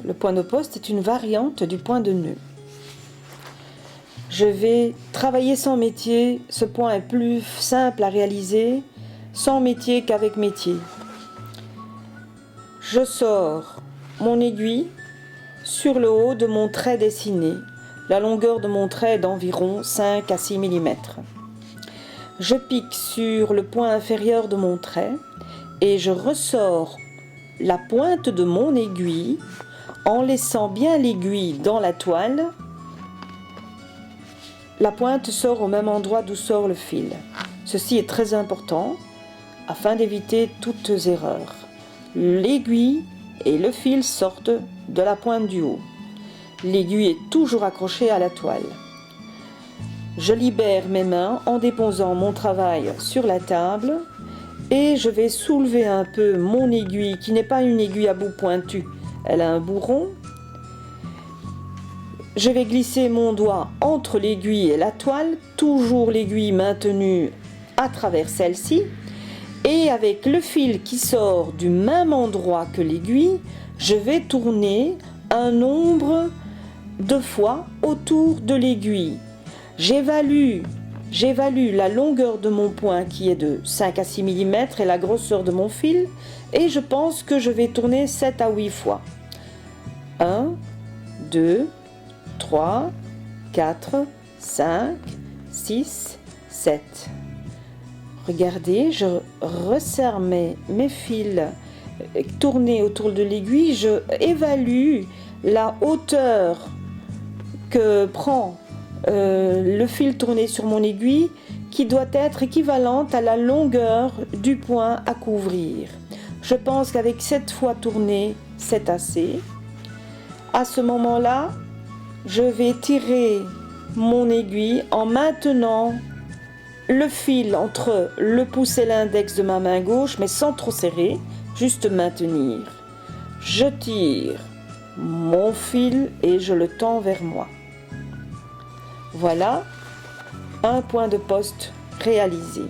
Le point de poste est une variante du point de nœud. Je vais travailler sans métier. Ce point est plus simple à réaliser sans métier qu'avec métier. Je sors mon aiguille sur le haut de mon trait dessiné. La longueur de mon trait est d'environ 5 à 6 mm. Je pique sur le point inférieur de mon trait et je ressors la pointe de mon aiguille en laissant bien l'aiguille dans la toile. La pointe sort au même endroit d'où sort le fil. Ceci est très important afin d'éviter toutes erreurs. L'aiguille et le fil sortent de la pointe du haut. L'aiguille est toujours accrochée à la toile. Je libère mes mains en déposant mon travail sur la table et je vais soulever un peu mon aiguille qui n'est pas une aiguille à bout pointu, elle a un bout rond. Je vais glisser mon doigt entre l'aiguille et la toile, toujours l'aiguille maintenue à travers celle-ci, et avec le fil qui sort du même endroit que l'aiguille, je vais tourner un nombre de fois autour de l'aiguille. J'évalue la longueur de mon point qui est de 5 à 6 mm et la grosseur de mon fil, et je pense que je vais tourner 7 à 8 fois. 1, 2, 3, 4, 5, 6, 7. Regardez, je resserre mes fils tournés autour de l'aiguille, je évalue la hauteur que prend le fil tourné sur mon aiguille qui doit être équivalente à la longueur du point à couvrir. Je pense qu'avec 7 fois tourné, c'est assez. À ce moment-là, je vais tirer mon aiguille en maintenant le fil entre le pouce et l'index de ma main gauche, mais sans trop serrer, juste maintenir. Je tire mon fil et je le tends vers moi. Voilà un point de poste réalisé.